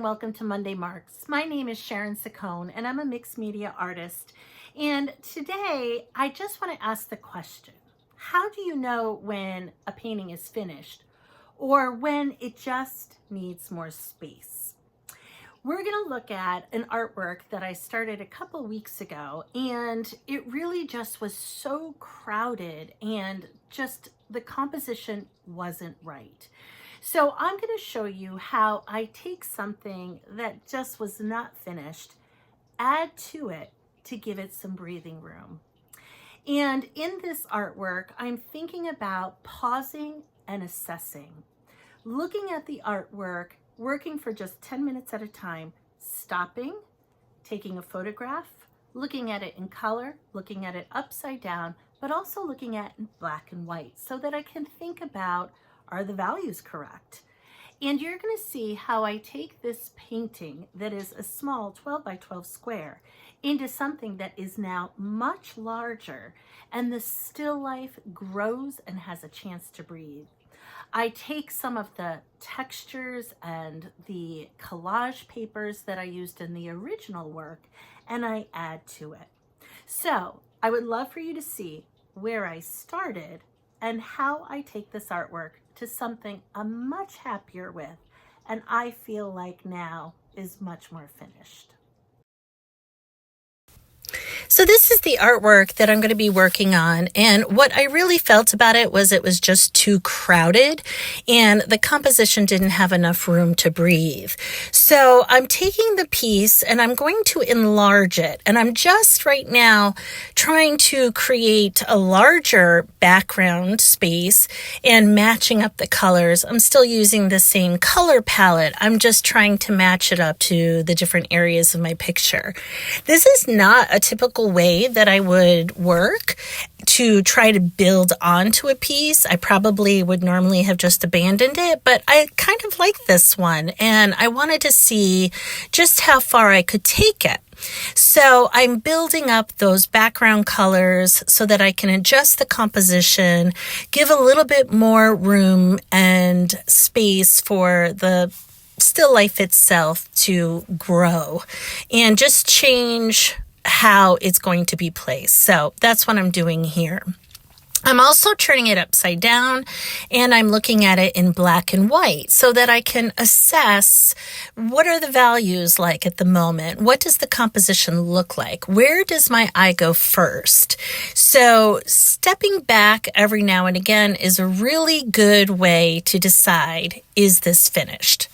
welcome to Monday Marks. My name is Sharon Saccone and I'm a mixed media artist. And today I just want to ask the question, how do you know when a painting is finished or when it just needs more space? We're going to look at an artwork that I started a couple weeks ago, and it really just was so crowded and just the composition wasn't right. So I'm going to show you how I take something that just was not finished, add to it to give it some breathing room. And in this artwork, I'm thinking about pausing and assessing, looking at the artwork, working for just 10 minutes at a time, stopping, taking a photograph, looking at it in color, looking at it upside down, but also looking at it in black and white so that I can think about, are the values correct? And you're going to see how I take this painting that is a small 12 by 12 square into something that is now much larger, and the still life grows and has a chance to breathe. I take some of the textures and the collage papers that I used in the original work and I add to it. So I would love for you to see where I started and how I take this artwork to something I'm much happier with and I feel like now is much more finished. So this is the artwork that I'm going to be working on, and what I really felt about it was just too crowded and the composition didn't have enough room to breathe. So I'm taking the piece and I'm going to enlarge it, and I'm just right now trying to create a larger background space and matching up the colors. I'm still using the same color palette. I'm just trying to match it up to the different areas of my picture. This is not a typical way that I would work to try to build onto a piece. I probably would normally have just abandoned it, but I kind of like this one and I wanted to see just how far I could take it. So I'm building up those background colors so that I can adjust the composition, give a little bit more room and space for the still life itself to grow and just change how it's going to be placed. So that's what I'm doing here. I'm also turning it upside down and I'm looking at it in black and white so that I can assess what are the values like at the moment? What does the composition look like? Where does my eye go first? So stepping back every now and again is a really good way to decide, is this finished?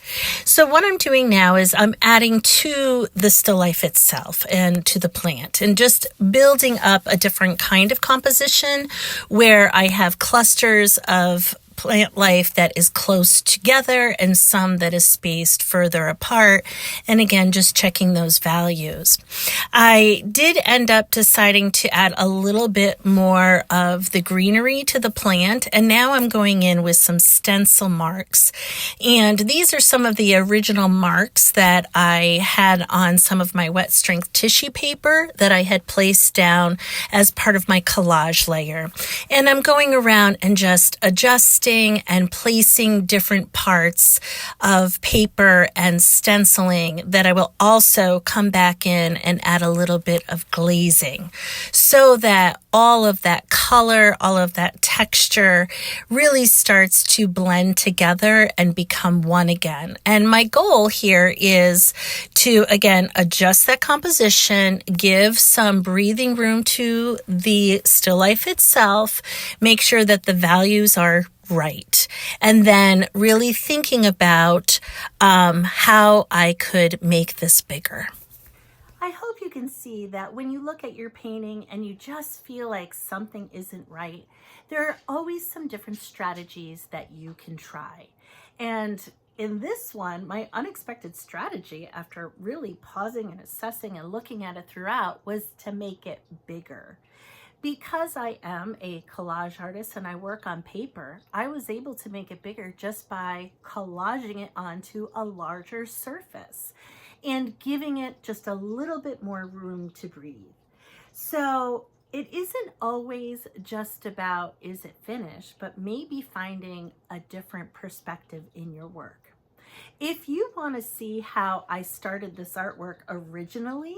So what I'm doing now is I'm adding to the still life itself and to the plant and just building up a different kind of composition where I have clusters of plant life that is close together and some that is spaced further apart. And again, just checking those values. I did end up deciding to add a little bit more of the greenery to the plant. And now I'm going in with some stencil marks. And these are some of the original marks that I had on some of my wet strength tissue paper that I had placed down as part of my collage layer. And I'm going around and just adjusting and placing different parts of paper and stenciling that I will also come back in and add a little bit of glazing so that all of that color, all of that texture really starts to blend together and become one again. And my goal here is to, again, adjust that composition, give some breathing room to the still life itself, make sure that the values are right. And then really thinking about how I could make this bigger. I hope you can see that when you look at your painting and you just feel like something isn't right, there are always some different strategies that you can try. And in this one, my unexpected strategy after really pausing and assessing and looking at it throughout was to make it bigger. Because I am a collage artist and I work on paper, I was able to make it bigger just by collaging it onto a larger surface and giving it just a little bit more room to breathe. So it isn't always just about, is it finished, but maybe finding a different perspective in your work. If you want to see how I started this artwork originally,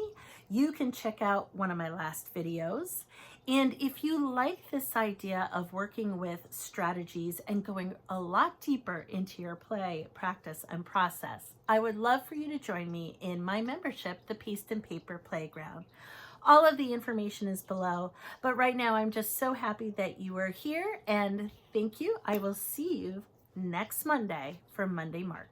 you can check out one of my last videos. And if you like this idea of working with strategies and going a lot deeper into your play, practice, and process, I would love for you to join me in my membership, the Paste and Paper Playground. All of the information is below, but right now I'm just so happy that you are here, and thank you. I will see you next Monday for Monday Mark.